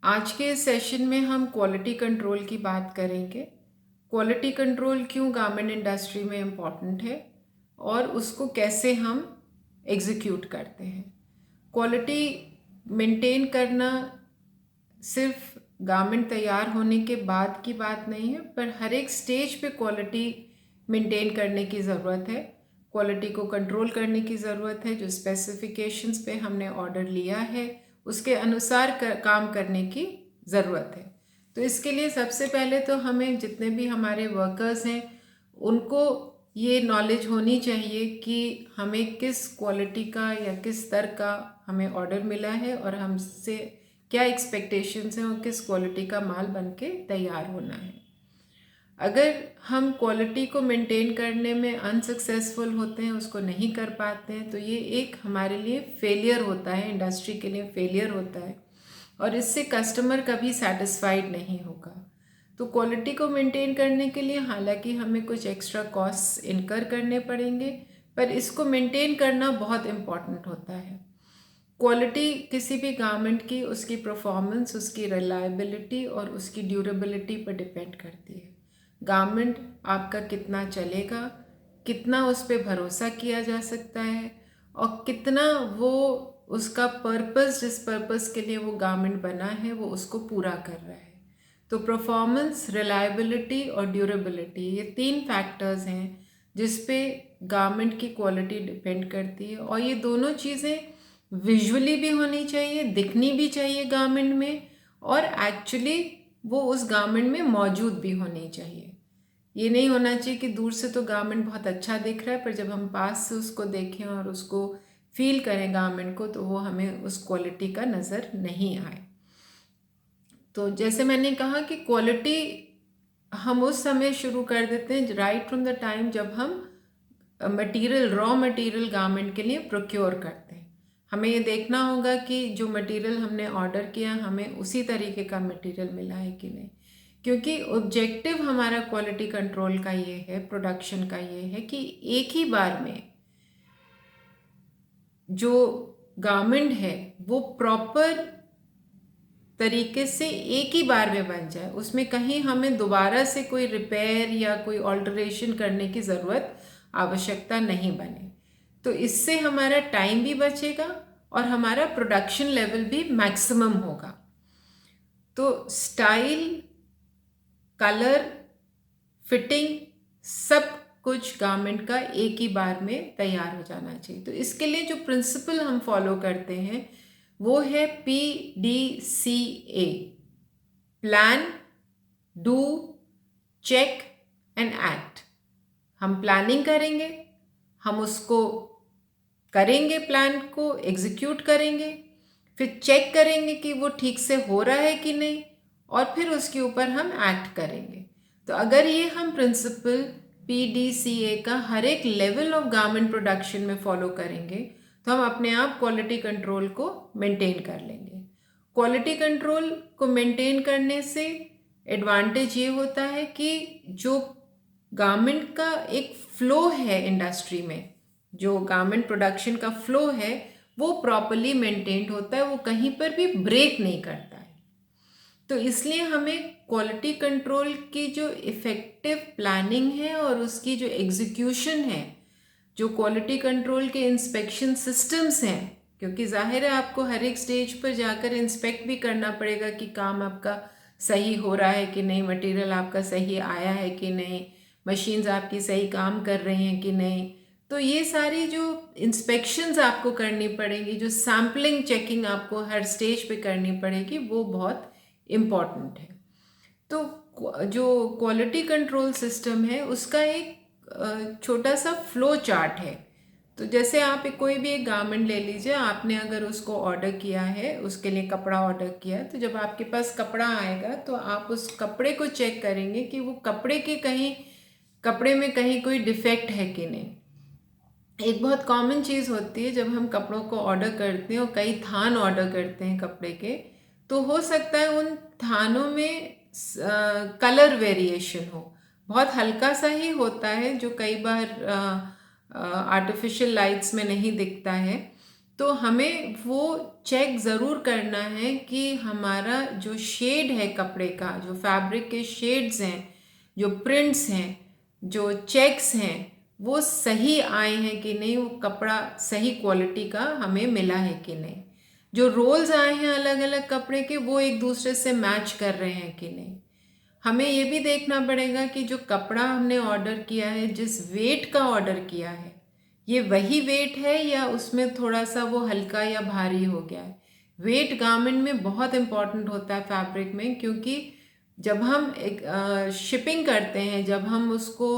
आज के इस सेशन में हम क्वालिटी कंट्रोल की बात करेंगे। क्वालिटी कंट्रोल क्यों गारमेंट इंडस्ट्री में इम्पॉर्टेंट है और उसको कैसे हम एग्जीक्यूट करते हैं। क्वालिटी मेंटेन करना सिर्फ गारमेंट तैयार होने के बाद की बात नहीं है, पर हर एक स्टेज पे क्वालिटी मेंटेन करने की ज़रूरत है। क्वालिटी को कंट्रोल करने की ज़रूरत है। जो स्पेसिफिकेशंस पे हमने ऑर्डर लिया है उसके अनुसार काम करने की ज़रूरत है। तो इसके लिए सबसे पहले तो हमें जितने भी हमारे वर्कर्स हैं उनको ये नॉलेज होनी चाहिए कि हमें किस क्वालिटी का या किस स्तर का हमें ऑर्डर मिला है और हमसे क्या एक्सपेक्टेशंस हैं और किस क्वालिटी का माल बन के तैयार होना है। अगर हम क्वालिटी को मेंटेन करने में अनसक्सेसफुल होते हैं, उसको नहीं कर पाते हैं, तो ये एक हमारे लिए फेलियर होता है, इंडस्ट्री के लिए फेलियर होता है और इससे कस्टमर कभी सेटिस्फाइड नहीं होगा। तो क्वालिटी को मेंटेन करने के लिए हालांकि हमें कुछ एक्स्ट्रा कॉस्ट इनकर करने पड़ेंगे, पर इसको मेंटेन करना बहुत इम्पॉर्टेंट होता है। क्वालिटी किसी भी गारमेंट की उसकी परफॉर्मेंस, उसकी रिलायबिलिटी और उसकी ड्यूरेबिलिटी पर डिपेंड करती है। गारमेंट आपका कितना चलेगा, कितना उस पर भरोसा किया जा सकता है और कितना वो उसका पर्पस, जिस पर्पस के लिए वो गारमेंट बना है, वो उसको पूरा कर रहा है। तो परफॉर्मेंस, रिलायबिलिटी और ड्यूरेबिलिटी, ये तीन फैक्टर्स हैं जिस पे गारमेंट की क्वालिटी डिपेंड करती है। और ये दोनों चीज़ें विजुअली भी होनी चाहिए, दिखनी भी चाहिए गारमेंट में, और एक्चुअली वो उस गारमेंट में मौजूद भी होनी चाहिए। ये नहीं होना चाहिए कि दूर से तो गारमेंट बहुत अच्छा दिख रहा है, पर जब हम पास से उसको देखें और उसको फील करें गारमेंट को, तो वो हमें उस क्वालिटी का नज़र नहीं आए। तो जैसे मैंने कहा कि क्वालिटी हम उस समय शुरू कर देते हैं, राइट फ्रॉम द टाइम जब हम मटेरियल, रॉ मटेरियल गारमेंट के लिए प्रोक्योर करते हैं। हमें ये देखना होगा कि जो मटेरियल हमने ऑर्डर किया हमें उसी तरीके का मटेरियल मिला है कि नहीं, क्योंकि ऑब्जेक्टिव हमारा क्वालिटी कंट्रोल का ये है, प्रोडक्शन का ये है कि एक ही बार में जो गारमेंट है वो प्रॉपर तरीके से एक ही बार में बन जाए, उसमें कहीं हमें दोबारा से कोई रिपेयर या कोई ऑल्टरेशन करने की ज़रूरत, आवश्यकता नहीं बने। तो इससे हमारा टाइम भी बचेगा और हमारा प्रोडक्शन लेवल भी मैक्सिमम होगा। तो स्टाइल, कलर, फिटिंग, सब कुछ गारमेंट का एक ही बार में तैयार हो जाना चाहिए। तो इसके लिए जो प्रिंसिपल हम फॉलो करते हैं वो है PDCA, plan, do, check and act. हम प्लानिंग करेंगे, हम उसको करेंगे, प्लान को एग्जीक्यूट करेंगे, फिर चेक करेंगे कि वो ठीक से हो रहा है कि नहीं, और फिर उसके ऊपर हम एक्ट करेंगे। तो अगर ये हम प्रिंसिपल PDCA का हर एक लेवल ऑफ गारमेंट प्रोडक्शन में फॉलो करेंगे तो हम अपने आप क्वालिटी कंट्रोल को मेंटेन कर लेंगे। क्वालिटी कंट्रोल को मेंटेन करने से एडवांटेज ये होता है कि जो गारमेंट का एक फ्लो है इंडस्ट्री में, जो गारमेंट प्रोडक्शन का फ्लो है वो प्रॉपरली मेंटेन्ड होता है, वो कहीं पर भी ब्रेक नहीं करता है। तो इसलिए हमें क्वालिटी कंट्रोल की जो इफ़ेक्टिव प्लानिंग है और उसकी जो एग्जीक्यूशन है, जो क्वालिटी कंट्रोल के इंस्पेक्शन सिस्टम्स हैं, क्योंकि जाहिर है आपको हर एक स्टेज पर जाकर इंस्पेक्ट भी करना पड़ेगा कि काम आपका सही हो रहा है कि नहीं, मटेरियल आपका सही आया है कि नहीं, मशीन्स आपकी सही काम कर रही हैं कि नहीं। तो ये सारी जो इंस्पेक्शंस आपको करनी पड़ेगी, जो सैम्पलिंग चेकिंग आपको हर स्टेज पे करनी पड़ेगी, वो बहुत इम्पॉर्टेंट है। तो जो क्वालिटी कंट्रोल सिस्टम है उसका एक छोटा सा फ्लो चार्ट है। तो जैसे आप कोई भी एक गारमेंट ले लीजिए, आपने अगर उसको ऑर्डर किया है, उसके लिए कपड़ा ऑर्डर किया है, तो जब आपके पास कपड़ा आएगा तो आप उस कपड़े को चेक करेंगे कि वो कपड़े में कहीं कोई डिफेक्ट है कि नहीं। एक बहुत कॉमन चीज़ होती है जब हम कपड़ों को ऑर्डर करते हैं और कई थान ऑर्डर करते हैं कपड़े के, तो हो सकता है उन थानों में कलर वेरिएशन हो, बहुत हल्का सा ही होता है जो कई बार आर्टिफिशियल लाइट्स में नहीं दिखता है। तो हमें वो चेक ज़रूर करना है कि हमारा जो शेड है कपड़े का, जो फैब्रिक के शेड्स हैं, जो प्रिंट्स हैं, जो चेक्स हैं, वो सही आए हैं कि नहीं, वो कपड़ा सही क्वालिटी का हमें मिला है कि नहीं, जो रोल्स आए हैं अलग अलग कपड़े के वो एक दूसरे से मैच कर रहे हैं कि नहीं। हमें ये भी देखना पड़ेगा कि जो कपड़ा हमने ऑर्डर किया है, जिस वेट का ऑर्डर किया है, ये वही वेट है या उसमें थोड़ा सा वो हल्का या भारी हो गया है। वेट गारमेंट में बहुत इम्पॉर्टेंट होता है फैब्रिक में, क्योंकि जब हम एक शिपिंग करते हैं, जब हम उसको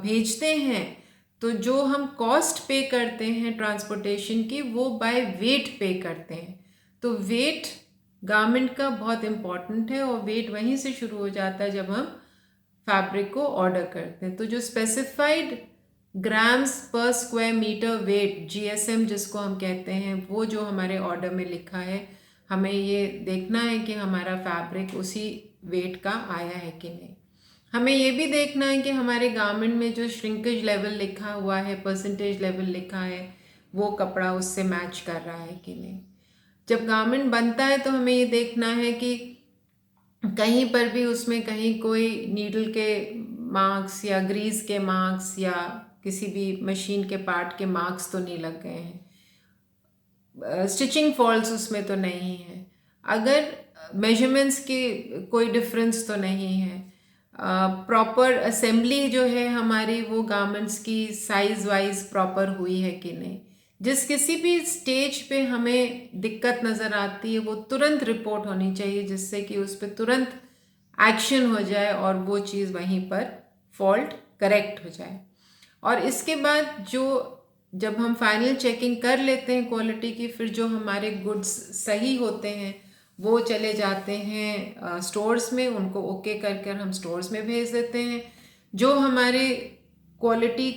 भेजते हैं, तो जो हम कॉस्ट पे करते हैं ट्रांसपोर्टेशन की, वो बाय वेट पे करते हैं। तो वेट गारमेंट का बहुत इम्पॉर्टेंट है, और वेट वहीं से शुरू हो जाता है जब हम फैब्रिक को ऑर्डर करते हैं। तो जो स्पेसिफाइड ग्राम्स पर स्क्वायर मीटर वेट, जीएसएम जिसको हम कहते हैं, वो जो हमारे ऑर्डर में लिखा है, हमें ये देखना है कि हमारा फैब्रिक उसी वेट का आया है कि नहीं। हमें ये भी देखना है कि हमारे गारमेंट में जो श्रिंकेज लेवल लिखा हुआ है, परसेंटेज लेवल लिखा है, वो कपड़ा उससे मैच कर रहा है कि नहीं। जब गारमेंट बनता है तो हमें ये देखना है कि कहीं पर भी उसमें कहीं कोई नीडल के मार्क्स या ग्रीस के मार्क्स या किसी भी मशीन के पार्ट के मार्क्स तो नहीं लग गए हैं, स्टिचिंग फॉल्ट्स उसमें तो नहीं है, अगर मेजरमेंट्स के कोई डिफरेंस तो नहीं है, प्रॉपर असेंबली जो है हमारी वो गारमेंट्स की साइज वाइज प्रॉपर हुई है कि नहीं। जिस किसी भी स्टेज पे हमें दिक्कत नज़र आती है वो तुरंत रिपोर्ट होनी चाहिए, जिससे कि उस पर तुरंत एक्शन हो जाए और वो चीज़ वहीं पर फॉल्ट करेक्ट हो जाए। और इसके बाद जो जब हम फाइनल चेकिंग कर लेते हैं क्वालिटी की, फिर जो हमारे गुड्स सही होते हैं वो चले जाते हैं स्टोर्स में, उनको ओके कर हम स्टोर्स में भेज देते हैं। जो हमारे क्वालिटी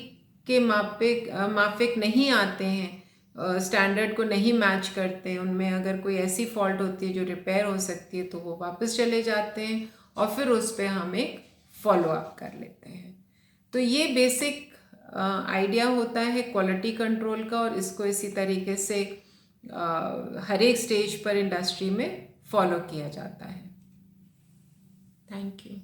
के माफिक नहीं आते हैं, स्टैंडर्ड को नहीं मैच करते हैं, उनमें अगर कोई ऐसी फॉल्ट होती है जो रिपेयर हो सकती है, तो वो वापस चले जाते हैं और फिर उस पर हम एक फॉलो अप कर लेते हैं। तो ये बेसिक आइडिया होता है क्वालिटी कंट्रोल का, और इसको इसी तरीके से हर एक स्टेज पर इंडस्ट्री में फॉलो किया जाता है। Thank you.